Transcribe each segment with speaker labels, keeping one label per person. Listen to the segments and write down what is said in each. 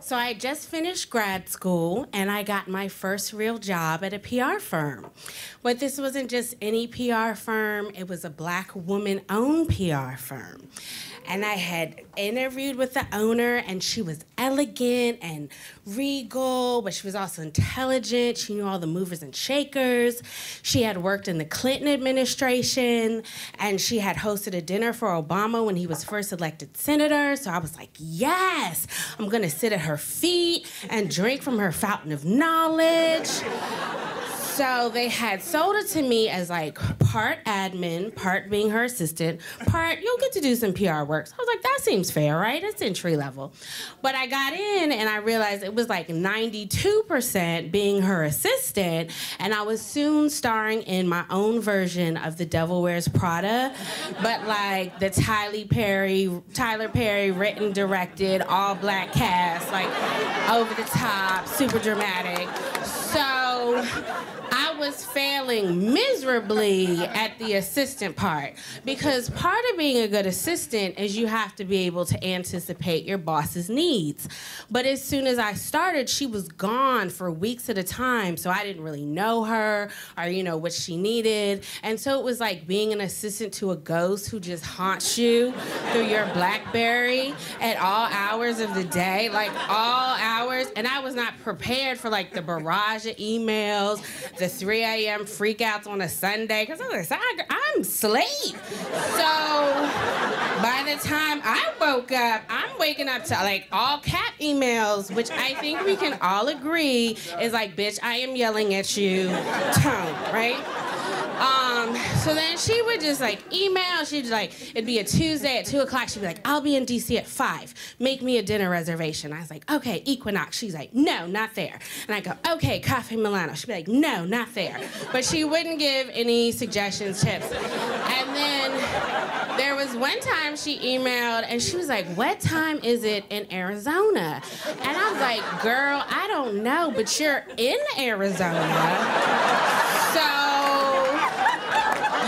Speaker 1: So I just finished grad school and I got my first real job at a PR firm. But this wasn't just any PR firm, it was a Black woman-owned PR firm. And I had interviewed with the owner, and she was elegant and regal, but she was also intelligent. She knew all the movers and shakers. She had worked in the Clinton administration, and she had hosted a dinner for Obama when he was first elected senator. So I was like, yes, I'm gonna sit at her feet and drink from her fountain of knowledge. So they had sold it to me as like part admin, part being her assistant, part you'll get to do some PR work. So I was like, that seems fair, right? It's entry level. But I got in and I realized it was like 92% being her assistant, and I was soon starring in my own version of The Devil Wears Prada, but like the Tyler Perry written, directed, all black cast, like over the top, super dramatic. So I was failing miserably at the assistant part, because part of being a good assistant is you have to be able to anticipate your boss's needs. But as soon as I started, she was gone for weeks at a time, so I didn't really know her or, you know, what she needed. And so it was like being an assistant to a ghost who just haunts you through your BlackBerry at all hours of the day, like all hours. And I was not prepared for like the barrage of emails, the 3 a.m. freakouts on a Sunday, because I'm asleep. So by the time I woke up, I'm waking up to like all cap emails, which I think we can all agree is like, bitch, I am yelling at you tone, right? So then she would just like email, she'd like, it'd be a Tuesday at 2 o'clock, she'd be like, I'll be in DC at 5, make me a dinner reservation. I was like, okay, Equinox. She's like, no, not there. And I go, okay, Cafe Milano. She'd be like, no, not there. But she wouldn't give any suggestions, tips. And then there was one time she emailed and she was like, what time is it in Arizona? And I was like, girl, I don't know, but you're in Arizona. So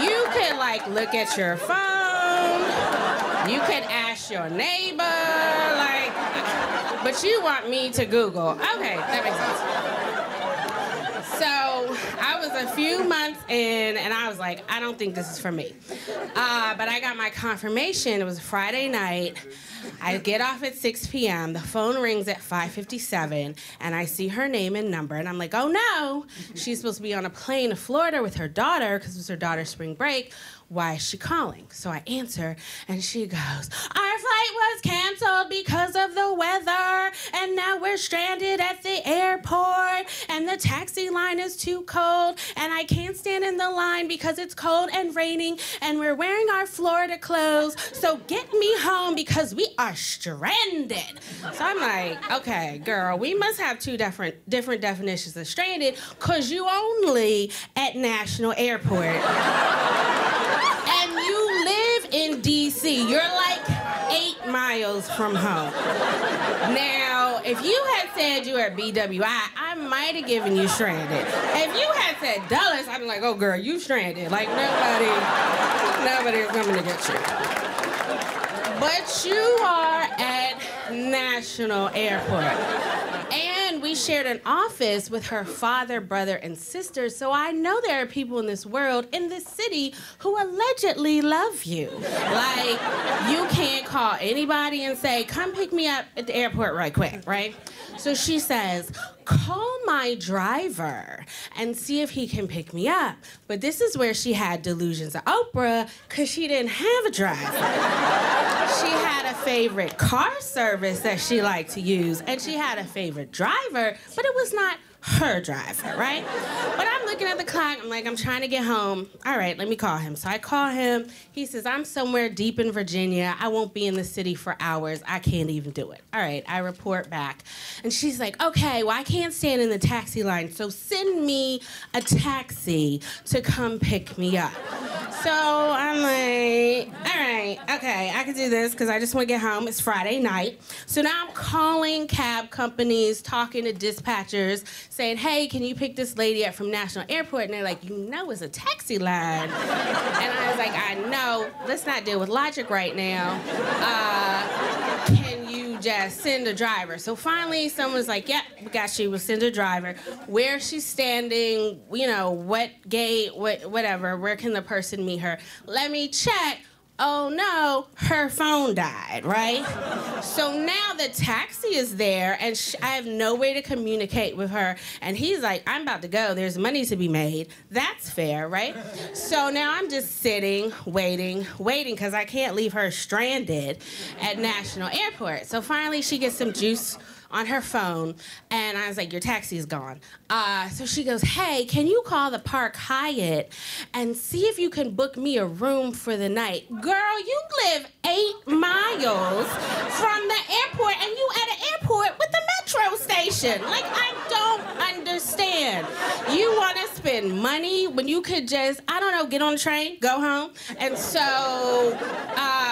Speaker 1: you could like look at your phone, you could ask your neighbor, like, but you want me to Google. Okay, that makes sense. So I was a few months in and I was like, I don't think this is for me. But I got my confirmation, it was Friday night. I get off at 6 p.m., the phone rings at 5:57, and I see her name and number, and I'm like, oh no, she's supposed to be on a plane to Florida with her daughter, because it was her daughter's spring break. Why is she calling? So I answer, and she goes, our flight was canceled because of the weather, and now we're stranded at the airport, and the taxi line is too cold, and I can't stand in the line because it's cold and raining, and we're wearing our Florida clothes, so get me home because we are stranded. So I'm like, okay, girl, we must have two different definitions of stranded, because you only at National Airport. And you live in DC. You're like 8 miles from home. Now, if you had said you were at BWI, I might have given you stranded. If you had said Dulles, I'd be like, oh girl, you stranded. Like nobody's coming to get you. But you are at National Airport. And we shared an office with her father, brother, and sister, so I know there are people in this world, in this city, who allegedly love you. Like, you can't call anybody and say, come pick me up at the airport right quick, right? So she says, call my driver and see if he can pick me up. But this is where she had delusions of Oprah, because she didn't have a driver. She had a favorite car service that she liked to use, and she had a favorite driver, but it was not her driver, right? But I'm looking at the clock, I'm like, I'm trying to get home. All right, let me call him. So I call him, he says, I'm somewhere deep in Virginia. I won't be in the city for hours. I can't even do it. All right, I report back. And she's like, okay, well, I can't stand in the taxi line, so send me a taxi to come pick me up. So I'm like, all right, okay, I can do this because I just want to get home. It's Friday night. So now I'm calling cab companies, talking to dispatchers, saying, hey, can you pick this lady up from National Airport? And they're like, you know it's a taxi line. And I was like, I know, let's not deal with logic right now. Can you just send a driver. So finally, someone's like, yep, we got you, we'll send a driver. Where she's standing, you know, what gate, whatever, where can the person meet her? Let me check. Oh no, her phone died, right? So now the taxi is there and I have no way to communicate with her. And he's like, I'm about to go, there's money to be made. That's fair, right? So now I'm just sitting, waiting, because I can't leave her stranded at National Airport. So finally she gets some juice on her phone, and I was like, your taxi's gone. So she goes, hey, can you call the Park Hyatt and see if you can book me a room for the night? Girl, you live 8 miles from the airport, and you at an airport with the metro station. Like, I don't understand. You want to spend money when you could just, I don't know, get on the train, go home. And so,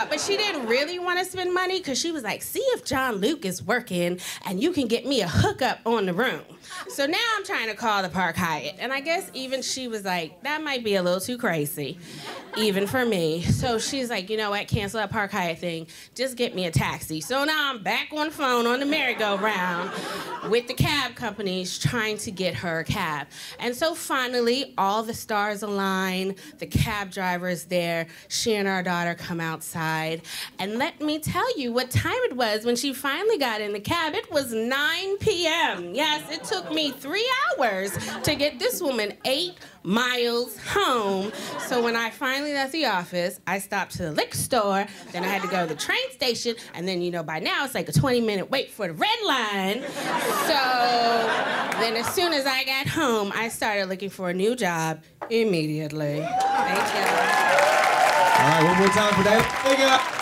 Speaker 1: but she didn't really want to spend money because she was like, see if John Luke is working and you can get me a hookup on the room. So now I'm trying to call the Park Hyatt. And I guess even she was like, that might be a little too crazy, even for me. So she's like, you know what, cancel that Park Hyatt thing. Just get me a taxi. So now I'm back on the phone on the merry-go-round with the cab companies trying to get her a cab. And so finally, all the stars align. The cab driver is there. She and our daughter come outside. And let me tell you what time it was when she finally got in the cab. It was 9 p.m. Yes, it took me 3 hours to get this woman 8 miles home. So when I finally left the office, I stopped to the liquor store, then I had to go to the train station, and then, you know, by now it's like a 20-minute wait for the red line. So then as soon as I got home, I started looking for a new job immediately. Thank you.
Speaker 2: All right, one more time for that. Veiga.